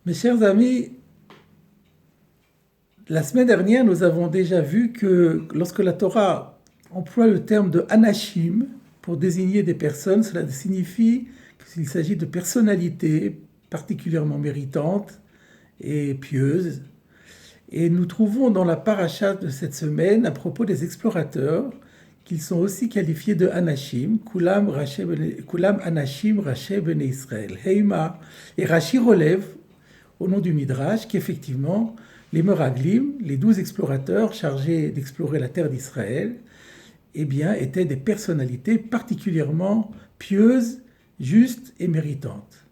Mes chers amis, la semaine dernière, nous avons déjà vu que lorsque la Torah emploie le terme de anashim pour désigner des personnes, cela signifie qu'il s'agit de personnalités particulièrement méritantes et pieuses. Et nous trouvons dans la paracha de cette semaine, à propos des explorateurs, qu'ils sont aussi qualifiés de anashim, kulam anashim raché bene Israël, heima. Et Rashi relève au nom du Midrash qu'effectivement, les Meraglim, les 12 explorateurs chargés d'explorer la terre d'Israël, eh bien, étaient des personnalités particulièrement pieuses, justes et méritantes.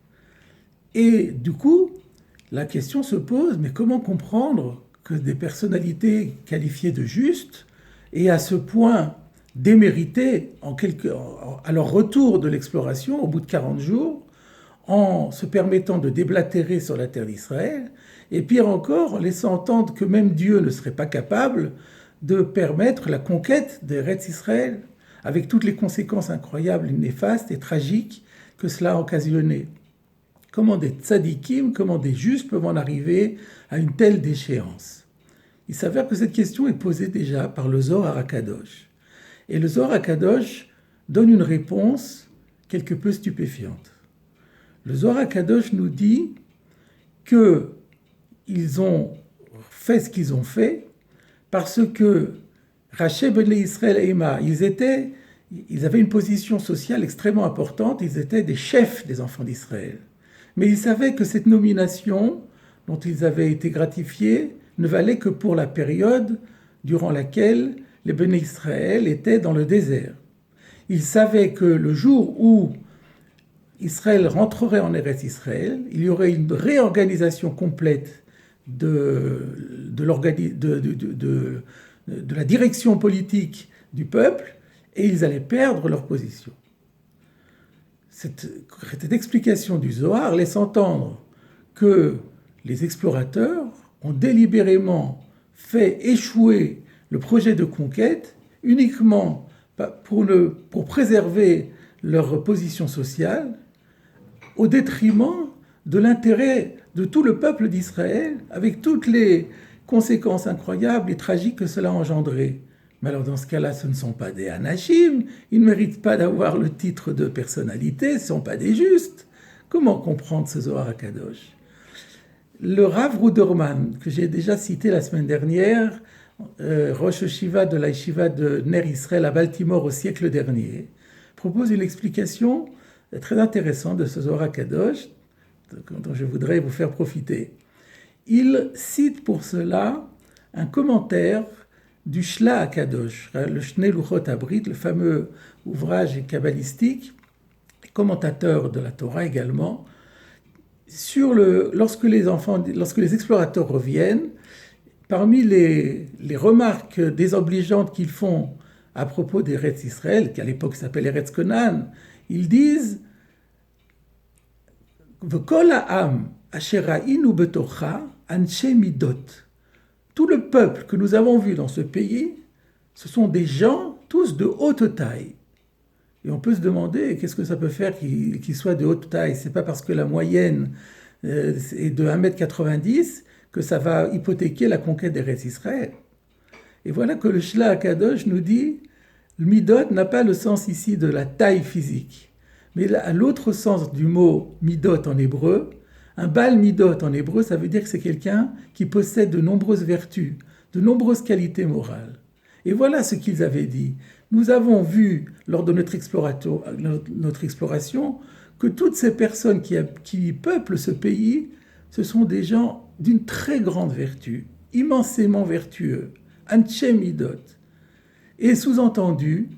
Et du coup, la question se pose, mais comment comprendre que des personnalités qualifiées de justes et à ce point déméritées à leur retour de l'exploration au bout de 40 jours, en se permettant de déblatérer sur la terre d'Israël, et pire encore, en laissant entendre que même Dieu ne serait pas capable de permettre la conquête d'Eretz Israël, avec toutes les conséquences incroyables, néfastes et tragiques que cela a occasionné. Comment des tzadikim, comment des justes peuvent en arriver à une telle déchéance? Il s'avère que cette question est posée déjà par le Zohar HaKadosh. Et le Zohar HaKadosh donne une réponse quelque peu stupéfiante. Le Zohar HaKadosh nous dit qu'ils ont fait ce qu'ils ont fait parce que Raché ben Israël et Emma, ils avaient une position sociale extrêmement importante, ils étaient des chefs des enfants d'Israël. Mais ils savaient que cette nomination dont ils avaient été gratifiés ne valait que pour la période durant laquelle les Béné Israël étaient dans le désert. Ils savaient que le jour où Israël rentrerait en Eretz Israël, il y aurait une réorganisation complète de la direction politique du peuple et ils allaient perdre leur position. Cette explication du Zohar laisse entendre que les explorateurs ont délibérément fait échouer le projet de conquête uniquement pour préserver leur position sociale au détriment de l'intérêt de tout le peuple d'Israël, avec toutes les conséquences incroyables et tragiques que cela a engendré. Mais alors dans ce cas-là, ce ne sont pas des anashim, ils ne méritent pas d'avoir le titre de personnalité, ce ne sont pas des justes. Comment comprendre ce Zohar HaKadosh? Le Rav Ruderman, que j'ai déjà cité la semaine dernière, Rosh Yeshiva de la Yeshiva de Ner Israël à Baltimore au siècle dernier, propose une explication très intéressante de ce Zohar HaKadosh, dont je voudrais vous faire profiter. Il cite pour cela un commentaire du Shla HaKadosh, le Shnei Luchot Abrit, le fameux ouvrage kabbalistique, commentateur de la Torah également, lorsque les explorateurs reviennent, parmi les remarques désobligeantes qu'ils font à propos d'Eretz Israël, qui à l'époque s'appelle Eretz Canaan, ils disent V'kol ha'am asher ra'inu betocha anshe midot. Tout le peuple que nous avons vu dans ce pays, ce sont des gens tous de haute taille. Et on peut se demander qu'est-ce que ça peut faire qu'ils soient de haute taille. C'est pas parce que la moyenne est de 1,90 m que ça va hypothéquer la conquête d'Eretz Israël. Et voilà que le Shla HaKadosh nous dit le midot n'a pas le sens ici de la taille physique, mais à l'autre sens du mot midot en hébreu, un bal midot en hébreu, ça veut dire que c'est quelqu'un qui possède de nombreuses vertus, de nombreuses qualités morales. Et voilà ce qu'ils avaient dit. Nous avons vu lors de notre exploration que toutes ces personnes qui peuplent ce pays, ce sont des gens d'une très grande vertu, immensément vertueux, Anshe midot. Et sous-entendu,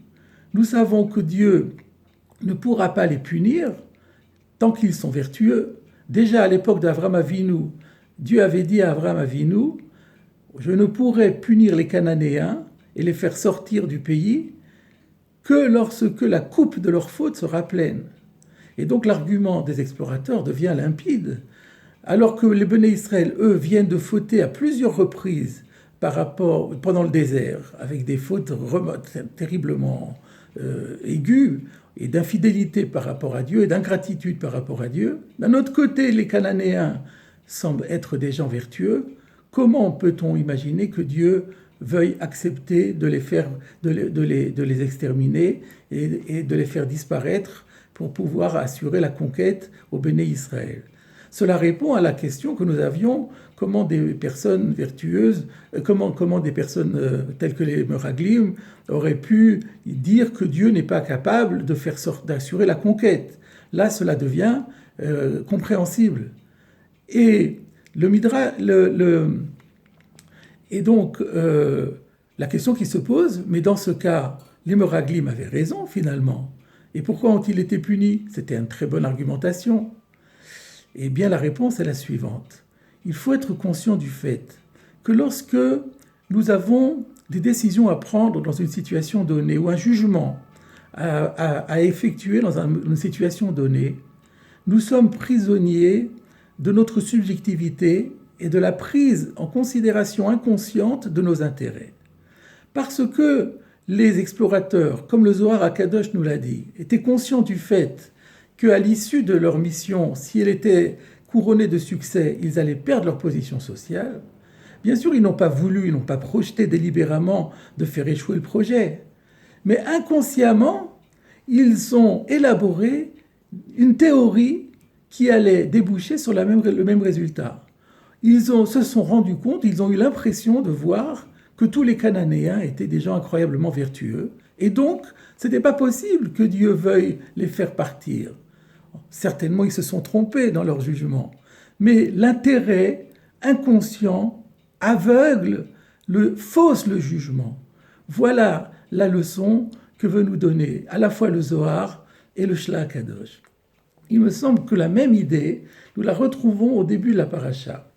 nous savons que Dieu ne pourra pas les punir tant qu'ils sont vertueux. Déjà à l'époque d'Avraham Avinu, Dieu avait dit à Avraham Avinu, je ne pourrai punir les Cananéens et les faire sortir du pays que lorsque la coupe de leurs fautes sera pleine. Et donc l'argument des explorateurs devient limpide. Alors que les Béné Israël, eux, viennent de fauter à plusieurs reprises pendant le désert, avec des fautes terriblement aiguës, et d'infidélité par rapport à Dieu, et d'ingratitude par rapport à Dieu. D'un autre côté, les Cananéens semblent être des gens vertueux, comment peut-on imaginer que Dieu veuille accepter de les exterminer et de les faire disparaître pour pouvoir assurer la conquête au Béné Israël? Cela répond à la question que nous avions, comment des personnes vertueuses, comment des personnes telles que les Meraglim auraient pu dire que Dieu n'est pas capable d'assurer la conquête. Là, cela devient compréhensible. Et donc, la question qui se pose, mais dans ce cas, les Meraglim avaient raison finalement. Et pourquoi ont-ils été punis? C'était une très bonne argumentation. Eh bien, la réponse est la suivante. Il faut être conscient du fait que lorsque nous avons des décisions à prendre dans une situation donnée ou un jugement à effectuer dans une situation donnée, nous sommes prisonniers de notre subjectivité et de la prise en considération inconsciente de nos intérêts. Parce que les explorateurs, comme le Zohar HaKadosh nous l'a dit, étaient conscients du fait qu'à l'issue de leur mission, si elle était couronnée de succès, ils allaient perdre leur position sociale. Bien sûr, ils n'ont pas voulu, ils n'ont pas projeté délibérément de faire échouer le projet. Mais inconsciemment, ils ont élaboré une théorie qui allait déboucher sur le même résultat. Ils se sont rendus compte, ils ont eu l'impression de voir que tous les Cananéens étaient des gens incroyablement vertueux. Et donc, ce n'était pas possible que Dieu veuille les faire partir. Certainement, ils se sont trompés dans leur jugement. Mais l'intérêt inconscient, aveugle, fausse le jugement. Voilà la leçon que veut nous donner à la fois le Zohar et le Shlach HaKadosh. Il me semble que la même idée, nous la retrouvons au début de la paracha.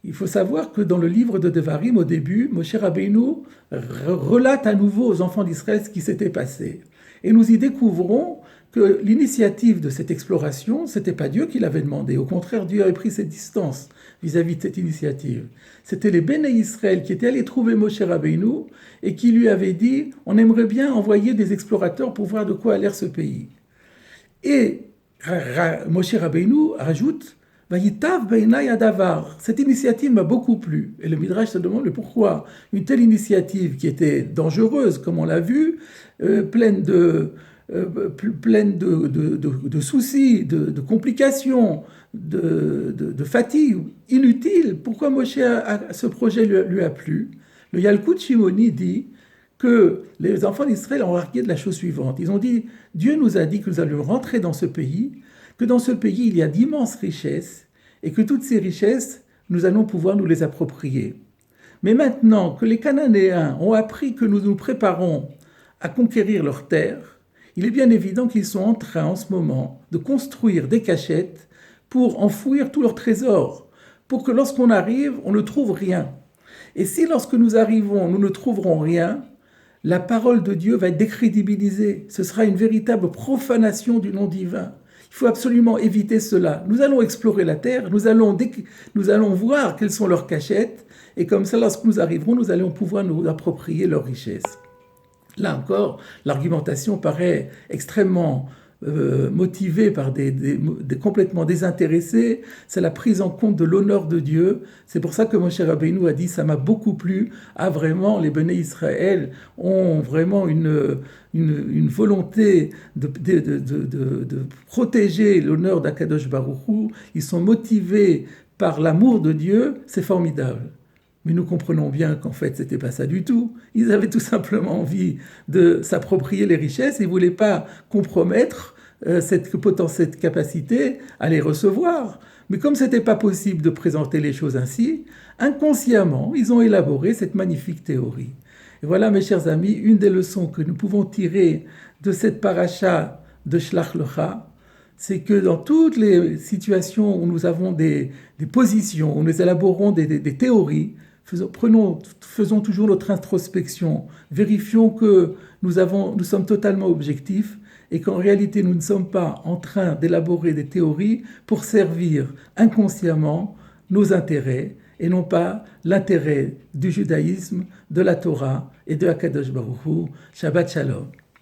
Il faut savoir que dans le livre de Devarim, au début, Moshe Rabbeinu relate à nouveau aux enfants d'Israël ce qui s'était passé. Et nous y découvrons que l'initiative de cette exploration, ce n'était pas Dieu qui l'avait demandé. Au contraire, Dieu avait pris ses distances vis-à-vis de cette initiative. C'était les Béné Israël qui étaient allés trouver Moshe Rabbeinu et qui lui avaient dit « On aimerait bien envoyer des explorateurs pour voir de quoi a l'air ce pays. » Et Moshe Rabbeinu rajoute « Vayitav beinay adavar » Cette initiative m'a beaucoup plu. Et le Midrash se demande le pourquoi. Une telle initiative qui était dangereuse, comme on l'a vu, pleine de soucis, de complications, de fatigue inutile. Pourquoi Moshe ce projet lui a plu? Le Yalkut Shimoni dit que les enfants d'Israël ont remarqué de la chose suivante. Ils ont dit, Dieu nous a dit que nous allions rentrer dans ce pays, que dans ce pays il y a d'immenses richesses et que toutes ces richesses, nous allons pouvoir nous les approprier. Mais maintenant que les Cananéens ont appris que nous nous préparons à conquérir leurs terres, il est bien évident qu'ils sont en train en ce moment de construire des cachettes pour enfouir tous leurs trésors, pour que lorsqu'on arrive, on ne trouve rien. Et si lorsque nous arrivons, nous ne trouverons rien, la parole de Dieu va être décrédibilisée. Ce sera une véritable profanation du nom divin. Il faut absolument éviter cela. Nous allons explorer la terre, nous allons voir quelles sont leurs cachettes, et comme ça, lorsque nous arriverons, nous allons pouvoir nous approprier leurs richesses. Là encore, l'argumentation paraît extrêmement motivée par des complètement désintéressés. C'est la prise en compte de l'honneur de Dieu. C'est pour ça que Moshe Rabbeinu a dit « ça m'a beaucoup plu ». Ah vraiment, les Béné Israël ont vraiment une volonté de protéger l'honneur d'Akadosh Baruch Hu. Ils sont motivés par l'amour de Dieu, c'est formidable. Mais nous comprenons bien qu'en fait, ce n'était pas ça du tout. Ils avaient tout simplement envie de s'approprier les richesses. Ils ne voulaient pas compromettre cette capacité à les recevoir. Mais comme ce n'était pas possible de présenter les choses ainsi, inconsciemment, ils ont élaboré cette magnifique théorie. Et voilà, mes chers amis, une des leçons que nous pouvons tirer de cette paracha de Shlach Lecha, c'est que dans toutes les situations où nous avons des positions, où nous élaborons des théories, faisons toujours notre introspection, vérifions que nous sommes totalement objectifs et qu'en réalité nous ne sommes pas en train d'élaborer des théories pour servir inconsciemment nos intérêts et non pas l'intérêt du judaïsme, de la Torah et de Akadosh Baruch Hu. Shabbat Shalom.